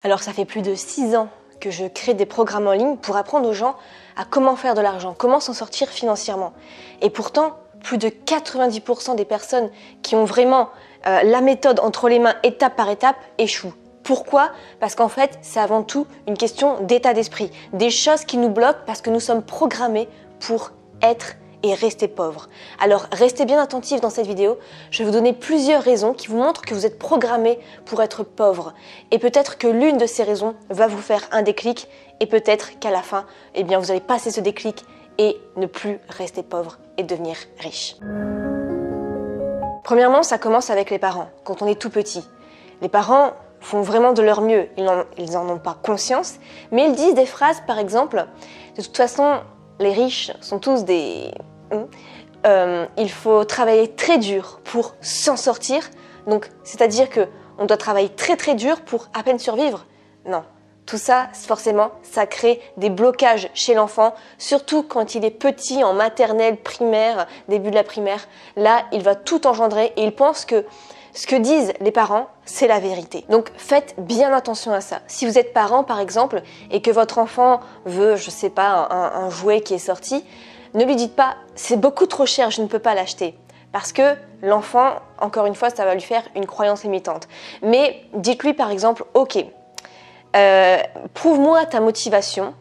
Alors ça fait plus de 6 ans que je crée des programmes en ligne pour apprendre aux gens à comment faire de l'argent, comment s'en sortir financièrement. Et pourtant, plus de 90% des personnes qui ont vraiment la méthode entre les mains étape par étape échouent. Pourquoi ? Parce qu'en fait, c'est avant tout une question d'état d'esprit, des choses qui nous bloquent parce que nous sommes programmés pour être et rester pauvres. Alors restez bien attentifs dans cette vidéo, je vais vous donner plusieurs raisons qui vous montrent que vous êtes programmés pour être pauvre. Et peut-être que l'une de ces raisons va vous faire un déclic et peut-être qu'à la fin, vous allez passer ce déclic et ne plus rester pauvre et devenir riche. Premièrement, ça commence avec les parents, quand on est tout petit. Les parents font vraiment de leur mieux, ils n'en ont pas conscience, mais ils disent des phrases par exemple, de toute façon, les riches sont tous des... il faut travailler très dur pour s'en sortir. Donc, c'est-à-dire qu'on doit travailler très très dur pour à peine survivre. Non, tout ça, forcément, ça crée des blocages chez l'enfant, surtout quand il est petit, en maternelle, primaire, début de la primaire. Là, il va tout engendrer et il pense que ce que disent les parents, c'est la vérité. Donc faites bien attention à ça. Si vous êtes parent par exemple et que votre enfant veut, je sais pas, un jouet qui est sorti, ne lui dites pas « c'est beaucoup trop cher, je ne peux pas l'acheter ». Parce que l'enfant, encore une fois, ça va lui faire une croyance limitante. Mais dites-lui par exemple « ok, prouve-moi ta motivation.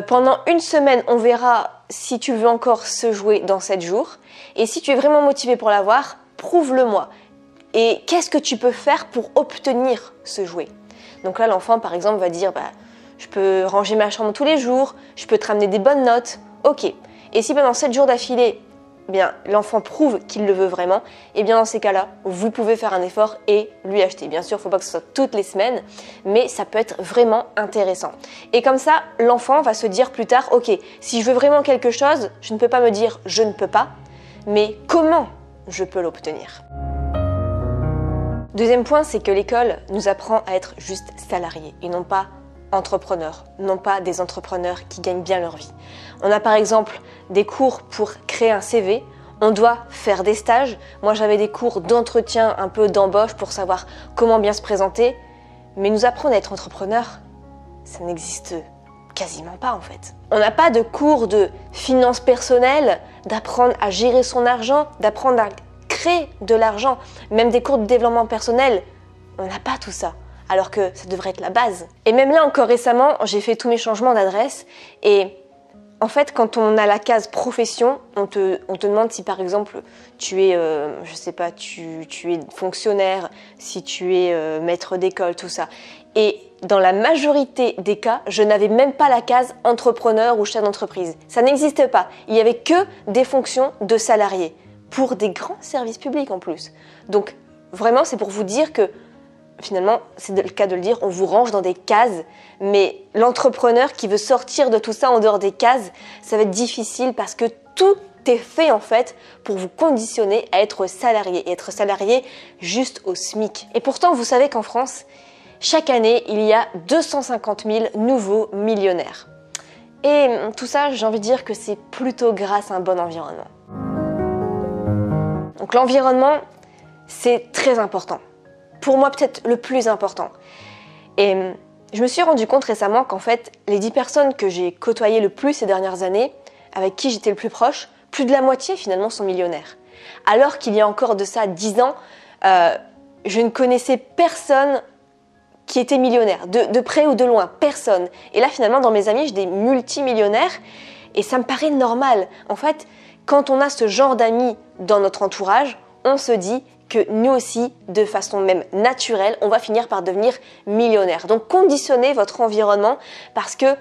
Pendant une semaine, on verra si tu veux encore ce jouet dans 7 jours. Et si tu es vraiment motivé pour l'avoir, prouve-le-moi. Et qu'est-ce que tu peux faire pour obtenir ce jouet ? » Donc là, l'enfant, par exemple, va dire je peux ranger ma chambre tous les jours, je peux te ramener des bonnes notes. Ok. Et si pendant 7 jours d'affilée, l'enfant prouve qu'il le veut vraiment, et bien dans ces cas-là, vous pouvez faire un effort et lui acheter. Bien sûr, il ne faut pas que ce soit toutes les semaines, mais ça peut être vraiment intéressant. Et comme ça, l'enfant va se dire plus tard, ok, si je veux vraiment quelque chose, je ne peux pas me dire je ne peux pas, mais comment je peux l'obtenir ? Deuxième point, c'est que l'école nous apprend à être juste salariés et non pas entrepreneurs, non pas des entrepreneurs qui gagnent bien leur vie. On a par exemple des cours pour créer un CV, on doit faire des stages. Moi, j'avais des cours d'entretien, un peu d'embauche pour savoir comment bien se présenter, mais nous apprendre à être entrepreneur, ça n'existe quasiment pas en fait. On n'a pas de cours de finances personnelles, d'apprendre à gérer son argent, d'apprendre à créer de l'argent, même des cours de développement personnel, on n'a pas tout ça, alors que ça devrait être la base. Et même là, encore récemment, j'ai fait tous mes changements d'adresse et en fait, quand on a la case profession, on te demande si par exemple tu es, tu es fonctionnaire, si tu es maître d'école, tout ça. Et dans la majorité des cas, je n'avais même pas la case entrepreneur ou chef d'entreprise. Ça n'existait pas. Il n'y avait que des fonctions de salariés. Pour des grands services publics en plus. Donc vraiment, c'est pour vous dire que finalement, c'est le cas de le dire, on vous range dans des cases, mais l'entrepreneur qui veut sortir de tout ça en dehors des cases, ça va être difficile parce que tout est fait en fait pour vous conditionner à être salarié et être salarié juste au SMIC. Et pourtant, vous savez qu'en France, chaque année, il y a 250 000 nouveaux millionnaires. Et tout ça, j'ai envie de dire que c'est plutôt grâce à un bon environnement. Donc l'environnement, c'est très important. Pour moi, peut-être le plus important. Et je me suis rendu compte récemment qu'en fait, les 10 personnes que j'ai côtoyées le plus ces dernières années, avec qui j'étais le plus proche, plus de la moitié finalement sont millionnaires. Alors qu'il y a encore de ça 10 ans, je ne connaissais personne qui était millionnaire, de près ou de loin, personne. Et là finalement, dans mes amis, j'ai des multimillionnaires et ça me paraît normal. En fait, quand on a ce genre d'amis dans notre entourage, on se dit que nous aussi, de façon même naturelle, on va finir par devenir millionnaire. Donc conditionnez votre environnement parce que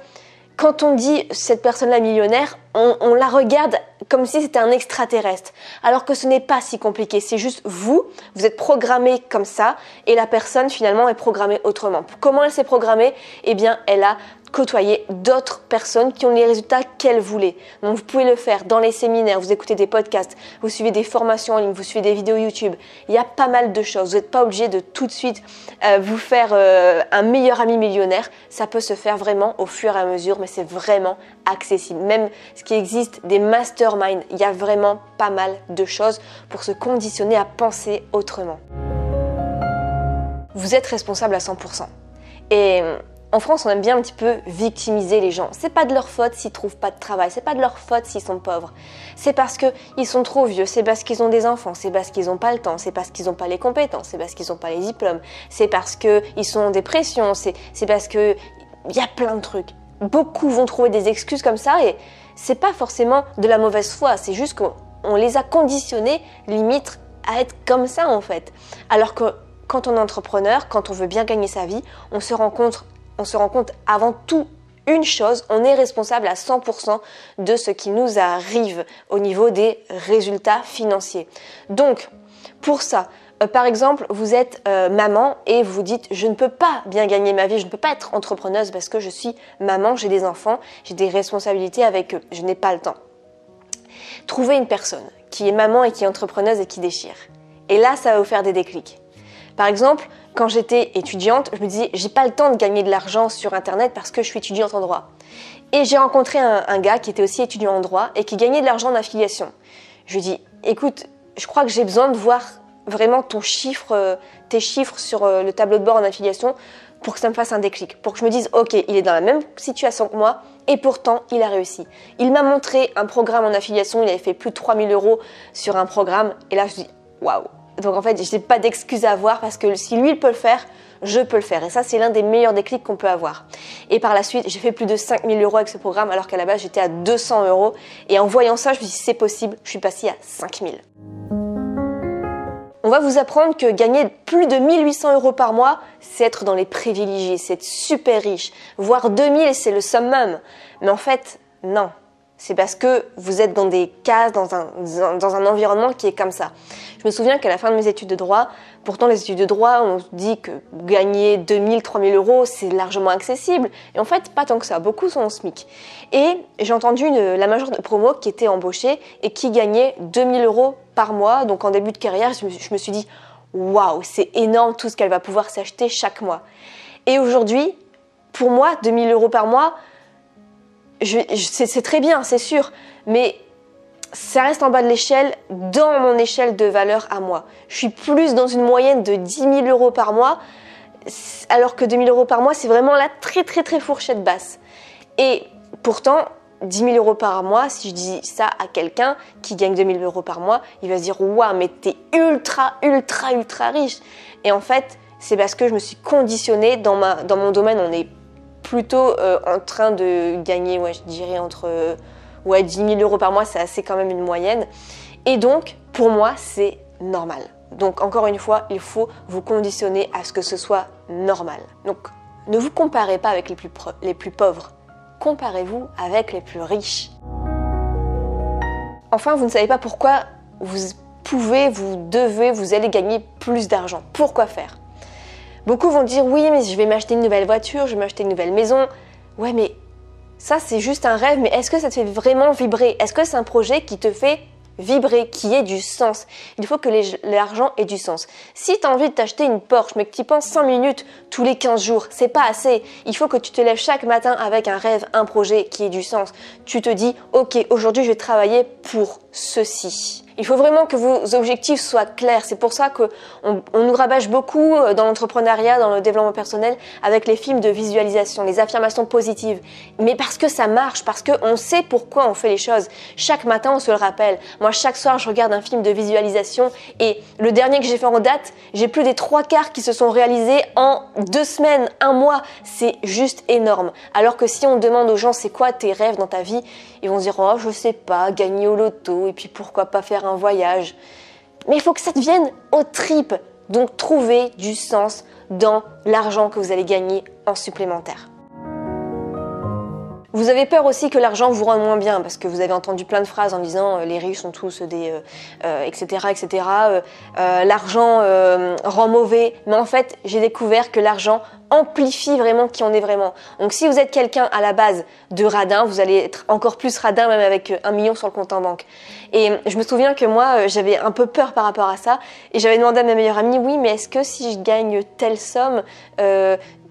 quand on dit cette personne-là millionnaire, on la regarde comme si c'était un extraterrestre. Alors que ce n'est pas si compliqué, c'est juste vous êtes programmé comme ça et la personne finalement est programmée autrement. Comment elle s'est programmée ? Eh bien, elle a côtoyer d'autres personnes qui ont les résultats qu'elles voulaient. Donc vous pouvez le faire dans les séminaires, vous écoutez des podcasts, vous suivez des formations en ligne, vous suivez des vidéos YouTube. Il y a pas mal de choses. Vous n'êtes pas obligé de tout de suite vous faire un meilleur ami millionnaire. Ça peut se faire vraiment au fur et à mesure, mais c'est vraiment accessible. Même ce qui existe, des masterminds, il y a vraiment pas mal de choses pour se conditionner à penser autrement. Vous êtes responsable à 100%. Et en France, on aime bien un petit peu victimiser les gens. C'est pas de leur faute s'ils trouvent pas de travail, c'est pas de leur faute s'ils sont pauvres. C'est parce qu'ils sont trop vieux, c'est parce qu'ils ont des enfants, c'est parce qu'ils n'ont pas le temps, c'est parce qu'ils n'ont pas les compétences, c'est parce qu'ils n'ont pas les diplômes, c'est parce qu'ils sont en dépression, c'est parce que il y a plein de trucs. Beaucoup vont trouver des excuses comme ça et c'est pas forcément de la mauvaise foi, c'est juste qu'on les a conditionnés limite à être comme ça en fait. Alors que quand on est entrepreneur, quand on veut bien gagner sa vie, on se rend compte avant tout une chose, on est responsable à 100% de ce qui nous arrive au niveau des résultats financiers. Donc, pour ça, par exemple, vous êtes maman et vous vous dites « je ne peux pas bien gagner ma vie, je ne peux pas être entrepreneuse parce que je suis maman, j'ai des enfants, j'ai des responsabilités avec eux, je n'ai pas le temps ». Trouvez une personne qui est maman et qui est entrepreneuse et qui déchire. Et là, ça va vous faire des déclics. Par exemple, quand j'étais étudiante, je me disais j'ai pas le temps de gagner de l'argent sur internet parce que je suis étudiante en droit. Et j'ai rencontré un gars qui était aussi étudiant en droit et qui gagnait de l'argent en affiliation. Je lui dis écoute, je crois que j'ai besoin de voir vraiment tes chiffres sur le tableau de bord en affiliation pour que ça me fasse un déclic, pour que je me dise ok, il est dans la même situation que moi et pourtant il a réussi. Il m'a montré un programme en affiliation, il avait fait plus de 3000 € sur un programme et là je dis waouh. Donc en fait, je n'ai pas d'excuse à avoir parce que si lui il peut le faire, je peux le faire. Et ça, c'est l'un des meilleurs déclics qu'on peut avoir. Et par la suite, j'ai fait plus de 5000 € avec ce programme alors qu'à la base, j'étais à 200 €. Et en voyant ça, je me suis dit c'est possible, je suis passée à 5000. On va vous apprendre que gagner plus de 1800 € par mois, c'est être dans les privilégiés, c'est être super riche. Voire 2000, c'est le summum. Mais en fait, non. C'est parce que vous êtes dans des cases, dans un environnement qui est comme ça. Je me souviens qu'à la fin de mes études de droit, pourtant les études de droit, on se dit que gagner 2000, 3000 €, c'est largement accessible. Et en fait, pas tant que ça. Beaucoup sont au SMIC. Et j'ai entendu la majeure de promo qui était embauchée et qui gagnait 2000 € par mois. Donc en début de carrière, je me suis dit, waouh, c'est énorme tout ce qu'elle va pouvoir s'acheter chaque mois. Et aujourd'hui, pour moi, 2000 € par mois, c'est très bien, c'est sûr, mais ça reste en bas de l'échelle dans mon échelle de valeur à moi. Je suis plus dans une moyenne de 10 000 € par mois, alors que 2 000 € par mois, c'est vraiment la très très très fourchette basse. Et pourtant, 10 000 € par mois, si je dis ça à quelqu'un qui gagne 2 000 € par mois, il va se dire « Waouh, mais t'es ultra, ultra, ultra riche !» Et en fait, c'est parce que je me suis conditionnée dans mon domaine, on est plutôt en train de gagner, je dirais entre 10 000 € par mois, c'est assez quand même une moyenne. Et donc, pour moi, c'est normal. Donc, encore une fois, il faut vous conditionner à ce que ce soit normal. Donc, ne vous comparez pas avec les plus pauvres. Comparez-vous avec les plus riches. Enfin, vous ne savez pas pourquoi vous pouvez, vous devez, vous allez gagner plus d'argent. Pourquoi faire ? Beaucoup vont dire oui, mais je vais m'acheter une nouvelle voiture, je vais m'acheter une nouvelle maison. Ouais, mais ça c'est juste un rêve, mais est-ce que ça te fait vraiment vibrer? Est-ce que c'est un projet qui te fait vibrer, qui ait du sens? Il faut que l'argent ait du sens. Si tu as envie de t'acheter une Porsche, mais que tu y penses 5 minutes tous les 15 jours, c'est pas assez. Il faut que tu te lèves chaque matin avec un rêve, un projet qui ait du sens. Tu te dis, ok, aujourd'hui je vais travailler pour ceci. Il faut vraiment que vos objectifs soient clairs. C'est pour ça qu'on nous rabâche beaucoup dans l'entrepreneuriat, dans le développement personnel, avec les films de visualisation, les affirmations positives. Mais parce que ça marche, parce qu'on sait pourquoi on fait les choses. Chaque matin, on se le rappelle. Moi, chaque soir, je regarde un film de visualisation et le dernier que j'ai fait en date, j'ai plus des 3/4 qui se sont réalisés en 2 semaines, 1 mois. C'est juste énorme. Alors que si on demande aux gens, c'est quoi tes rêves dans ta vie, ils vont se dire, oh, je sais pas, gagner au loto et puis pourquoi pas faire un voyage. Mais il faut que ça devienne aux tripes. Donc, trouvez du sens dans l'argent que vous allez gagner en supplémentaire. Vous avez peur aussi que l'argent vous rende moins bien parce que vous avez entendu plein de phrases en disant les riches sont tous des etc. etc. L'argent rend mauvais, mais en fait j'ai découvert que l'argent amplifie vraiment qui on est vraiment. Donc si vous êtes quelqu'un à la base de radin, vous allez être encore plus radin même avec 1 million sur le compte en banque. Et je me souviens que moi j'avais un peu peur par rapport à ça et j'avais demandé à ma meilleure amie oui mais est-ce que si je gagne telle somme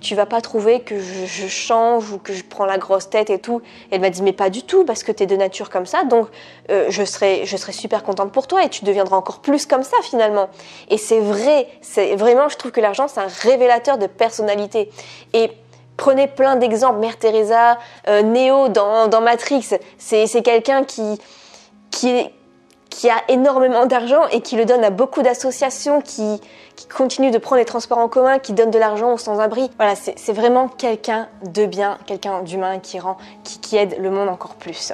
tu vas pas trouver que je change ou que je prends la grosse tête et tout. Et elle m'a dit, mais pas du tout, parce que t'es de nature comme ça, donc je serai super contente pour toi et tu deviendras encore plus comme ça finalement. Et c'est vrai, c'est vraiment, je trouve que l'argent, c'est un révélateur de personnalité. Et prenez plein d'exemples, Mère Teresa, Neo dans Matrix, c'est quelqu'un qui a énormément d'argent et qui le donne à beaucoup d'associations, qui continue de prendre les transports en commun, qui donne de l'argent aux sans-abri. Voilà, c'est vraiment quelqu'un de bien, quelqu'un d'humain qui aide le monde encore plus.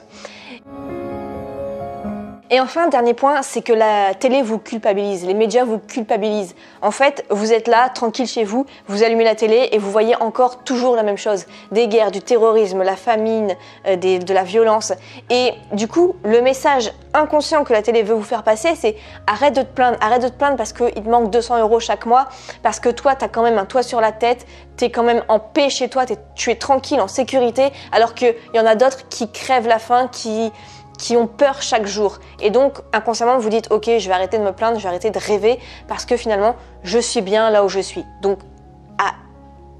Et enfin, dernier point, c'est que la télé vous culpabilise, les médias vous culpabilisent. En fait, vous êtes là, tranquille chez vous, vous allumez la télé et vous voyez encore toujours la même chose. Des guerres, du terrorisme, la famine, de la violence. Et du coup, le message inconscient que la télé veut vous faire passer, c'est arrête de te plaindre parce qu'il te manque 200 € chaque mois, parce que toi, t'as quand même un toit sur la tête, t'es quand même en paix chez toi, tu es tranquille, en sécurité, alors qu'il y en a d'autres qui crèvent la faim, qui ont peur chaque jour. Et donc, inconsciemment, vous dites, ok, je vais arrêter de me plaindre, je vais arrêter de rêver, parce que finalement, je suis bien là où je suis. Donc,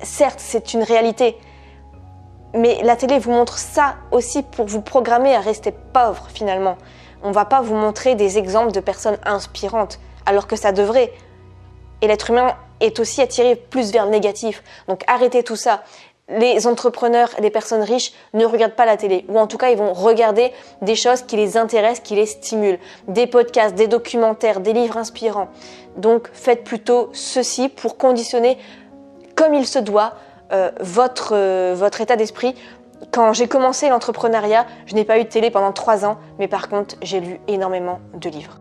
certes, c'est une réalité, mais la télé vous montre ça aussi pour vous programmer à rester pauvre, finalement. On va pas vous montrer des exemples de personnes inspirantes, alors que ça devrait. Et l'être humain est aussi attiré plus vers le négatif. Donc, arrêtez tout ça. Les entrepreneurs, les personnes riches ne regardent pas la télé, ou en tout cas ils vont regarder des choses qui les intéressent, qui les stimulent, des podcasts, des documentaires, des livres inspirants. Donc faites plutôt ceci pour conditionner comme il se doit votre état d'esprit. Quand j'ai commencé l'entrepreneuriat, je n'ai pas eu de télé pendant 3 ans, mais par contre j'ai lu énormément de livres.